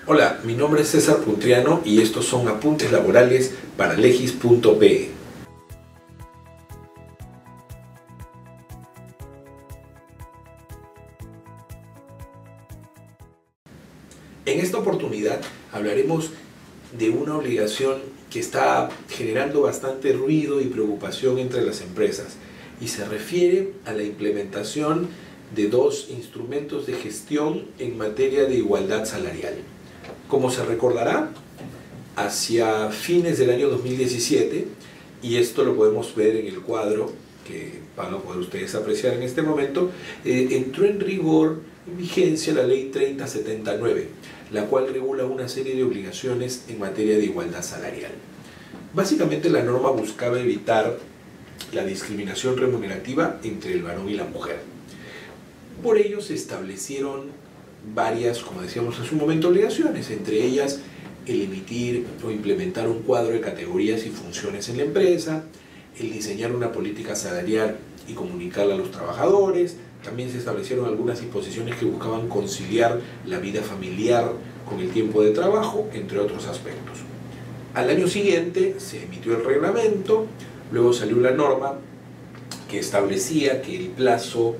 Hola, mi nombre es César Puntriano y estos son apuntes laborales para Legis.pe. En esta oportunidad hablaremos de una obligación que está generando bastante ruido y preocupación entre las empresas y se refiere a la implementación de dos instrumentos de gestión en materia de igualdad salarial. Como se recordará, hacia fines del año 2017, y esto lo podemos ver en el cuadro que van a poder ustedes apreciar en este momento, entró en rigor, en vigencia, la Ley 3079, la cual regula una serie de obligaciones en materia de igualdad salarial. Básicamente la norma buscaba evitar la discriminación remunerativa entre el varón y la mujer. Por ello se establecieron varias, como decíamos hace un momento, obligaciones, entre ellas el emitir o implementar un cuadro de categorías y funciones en la empresa, el diseñar una política salarial y comunicarla a los trabajadores. También se establecieron algunas disposiciones que buscaban conciliar la vida familiar con el tiempo de trabajo, entre otros aspectos. Al año siguiente se emitió el reglamento, luego salió la norma que establecía que el plazo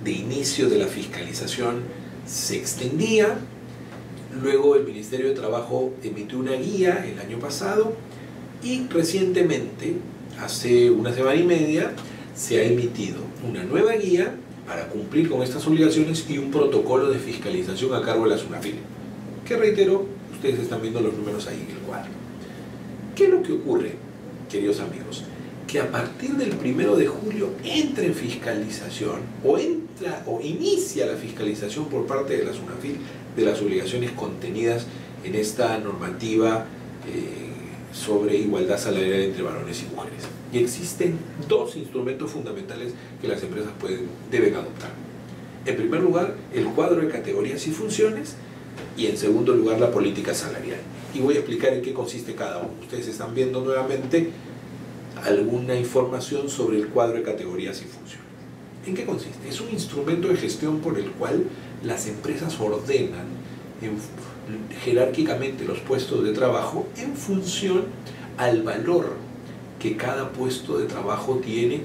de inicio de la fiscalización se extendía. Luego el Ministerio de Trabajo emitió una guía el año pasado y recientemente, hace una semana y media, se ha emitido una nueva guía para cumplir con estas obligaciones y un protocolo de fiscalización a cargo de la SUNAFIL, que reitero, ustedes están viendo los números ahí en el cuadro. ¿Qué es lo que ocurre, queridos amigos? Que a partir del 1 de julio entra en fiscalización o inicia la fiscalización por parte de la SUNAFIL de las obligaciones contenidas en esta normativa sobre igualdad salarial entre varones y mujeres. Y existen dos instrumentos fundamentales que las empresas deben adoptar. En primer lugar, el cuadro de categorías y funciones, y en segundo lugar, la política salarial. Y voy a explicar en qué consiste cada uno. Ustedes están viendo nuevamente alguna información sobre el cuadro de categorías y funciones. ¿En qué consiste? Es un instrumento de gestión por el cual las empresas ordenan jerárquicamente los puestos de trabajo en función al valor que cada puesto de trabajo tiene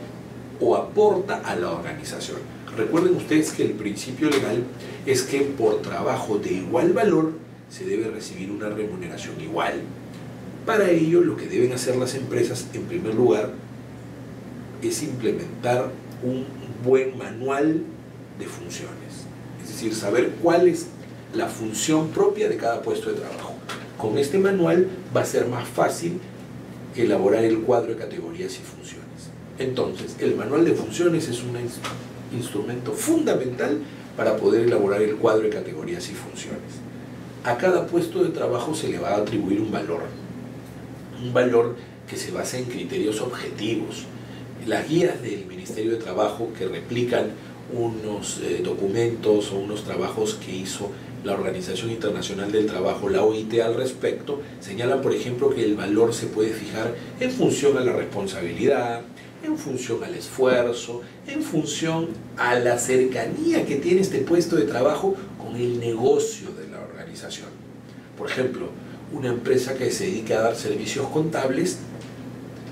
o aporta a la organización. Recuerden ustedes que el principio legal es que por trabajo de igual valor se debe recibir una remuneración igual. Para ello, lo que deben hacer las empresas, en primer lugar, es implementar un buen manual de funciones. Es decir, saber cuál es la función propia de cada puesto de trabajo. Con este manual va a ser más fácil elaborar el cuadro de categorías y funciones. Entonces, el manual de funciones es un instrumento fundamental para poder elaborar el cuadro de categorías y funciones. A cada puesto de trabajo se le va a atribuir un valor que se basa en criterios objetivos. Las guías del Ministerio de Trabajo, que replican unos documentos o unos trabajos que hizo la Organización Internacional del Trabajo, la OIT, al respecto, señalan, por ejemplo, que el valor se puede fijar en función a la responsabilidad, en función al esfuerzo, en función a la cercanía que tiene este puesto de trabajo con el negocio de la organización. Por ejemplo, una empresa que se dedique a dar servicios contables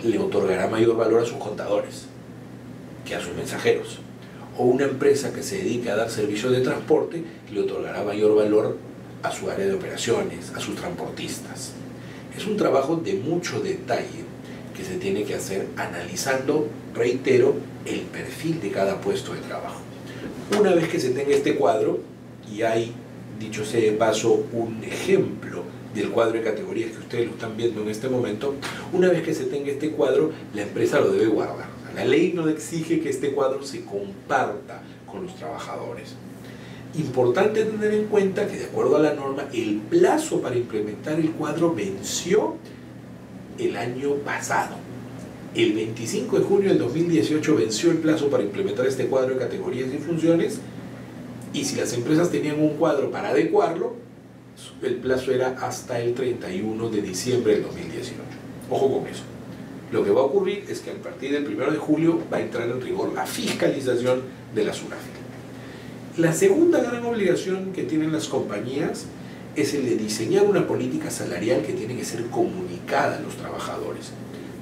le otorgará mayor valor a sus contadores que a sus mensajeros. O una empresa que se dedique a dar servicios de transporte le otorgará mayor valor a su área de operaciones, a sus transportistas. Es un trabajo de mucho detalle que se tiene que hacer analizando, reitero, el perfil de cada puesto de trabajo. Una vez que se tenga este cuadro, y hay, dicho sea de paso, un ejemplo del cuadro de categorías que ustedes lo están viendo en este momento, una vez que se tenga este cuadro, la empresa lo debe guardar. La ley no exige que este cuadro se comparta con los trabajadores. Importante tener en cuenta que, de acuerdo a la norma, el plazo para implementar el cuadro venció el año pasado. El 25 de junio del 2018 venció el plazo para implementar este cuadro de categorías y funciones, y si las empresas tenían un cuadro para adecuarlo, el plazo era hasta el 31 de diciembre del 2018. Ojo con eso. Lo que va a ocurrir es que a partir del 1 de julio va a entrar en rigor la fiscalización de la SUNAFIL. La segunda gran obligación que tienen las compañías es el de diseñar una política salarial que tiene que ser comunicada a los trabajadores.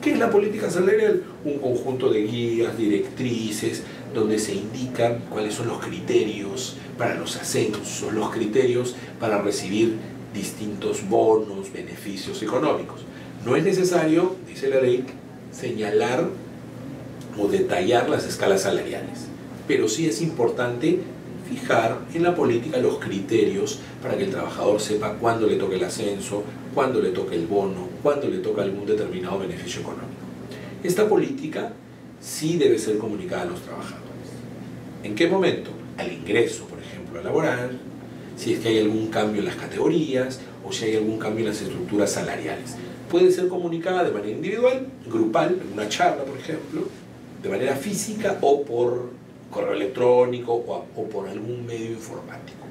¿Qué es la política salarial? Un conjunto de guías, directrices, donde se indican cuáles son los criterios para los ascensos, los criterios para recibir distintos bonos, beneficios económicos. No es necesario, dice la ley, señalar o detallar las escalas salariales, pero sí es importante fijar en la política los criterios para que el trabajador sepa cuándo le toca el ascenso, cuándo le toca el bono, cuándo le toca algún determinado beneficio económico. Esta política sí debe ser comunicada a los trabajadores. ¿En qué momento? Al ingreso, por ejemplo, a laboral, si es que hay algún cambio en las categorías o si hay algún cambio en las estructuras salariales. Puede ser comunicada de manera individual, grupal, en una charla, por ejemplo, de manera física o por correo electrónico o por algún medio informático.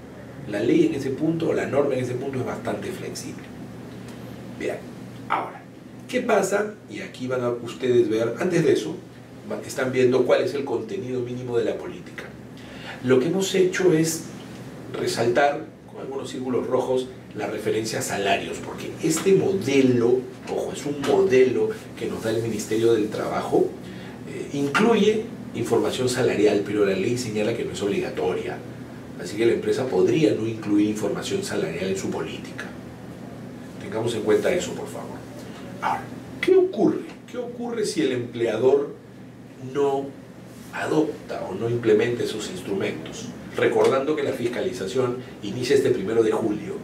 La ley en ese punto, o la norma en ese punto es bastante flexible. Vean, ahora, ¿qué pasa? Y aquí van a ustedes ver, antes de eso, están viendo cuál es el contenido mínimo de la política. Lo que hemos hecho es resaltar, con algunos círculos rojos, la referencia a salarios, porque este modelo, ojo, es un modelo que nos da el Ministerio del Trabajo, incluye información salarial, pero la ley señala que no es obligatoria. Así que la empresa podría no incluir información salarial en su política. Tengamos en cuenta eso, por favor. Ahora, ¿qué ocurre? ¿Qué ocurre si el empleador no adopta o no implementa esos instrumentos? Recordando que la fiscalización inicia este 1 de julio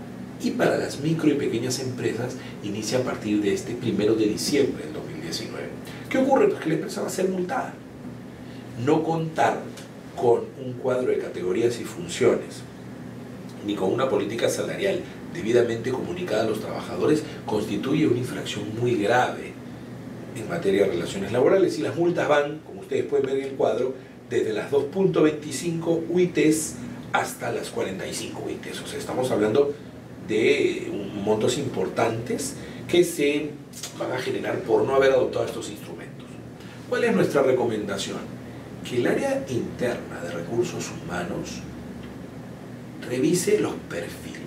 y para las micro y pequeñas empresas inicia a partir de este 1 de diciembre del 2019. ¿Qué ocurre? Pues que la empresa va a ser multada. No contar con un cuadro de categorías y funciones, ni con una política salarial debidamente comunicada a los trabajadores, constituye una infracción muy grave en materia de relaciones laborales. Y las multas van, como ustedes pueden ver en el cuadro, desde las 2.25 UITs hasta las 45 UITs. O sea, estamos hablando de montos importantes que se van a generar por no haber adoptado estos instrumentos. ¿Cuál es nuestra recomendación? Que el área interna de recursos humanos revise los perfiles.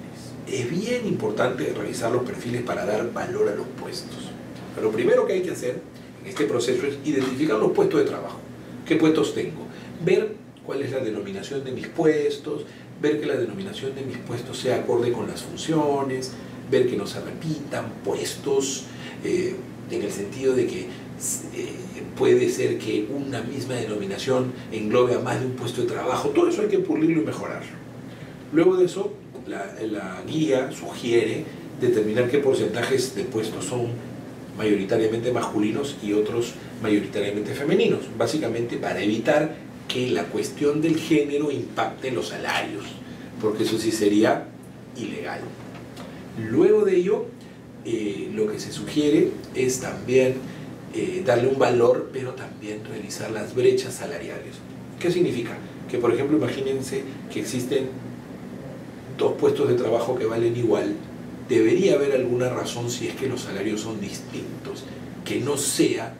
Es bien importante revisar los perfiles para dar valor a los puestos. Pero lo primero que hay que hacer en este proceso es identificar los puestos de trabajo. ¿Qué puestos tengo? Ver cuál es la denominación de mis puestos, ver que la denominación de mis puestos sea acorde con las funciones, ver que no se repitan puestos, en el sentido de que puede ser que una misma denominación englobe a más de un puesto de trabajo. Todo eso hay que pulirlo y mejorar. Luego de eso, la guía sugiere determinar qué porcentajes de puestos son mayoritariamente masculinos y otros mayoritariamente femeninos, básicamente para evitar que la cuestión del género impacte en los salarios, porque eso sí sería ilegal. Luego de ello, lo que se sugiere es también darle un valor, pero también revisar las brechas salariales. ¿Qué significa? Que, por ejemplo, imagínense que existen dos puestos de trabajo que valen igual. Debería haber alguna razón si es que los salarios son distintos, que no sea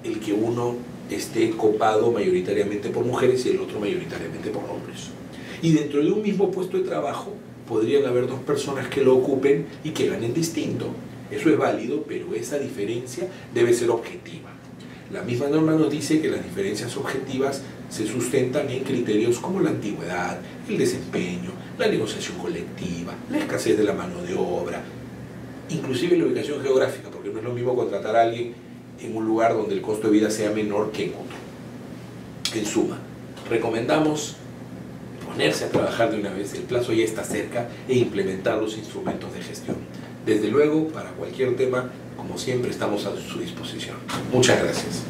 el que uno esté copado mayoritariamente por mujeres y el otro mayoritariamente por hombres. Y dentro de un mismo puesto de trabajo podrían haber dos personas que lo ocupen y que ganen distinto. Eso es válido, pero esa diferencia debe ser objetiva. La misma norma nos dice que las diferencias objetivas se sustentan en criterios como la antigüedad, el desempeño, la negociación colectiva, la escasez de la mano de obra, inclusive la ubicación geográfica, porque no es lo mismo contratar a alguien en un lugar donde el costo de vida sea menor que en otro. En suma, recomendamos ponerse a trabajar de una vez, el plazo ya está cerca, e implementar los instrumentos de gestión. Desde luego, para cualquier tema, como siempre, estamos a su disposición. Muchas gracias.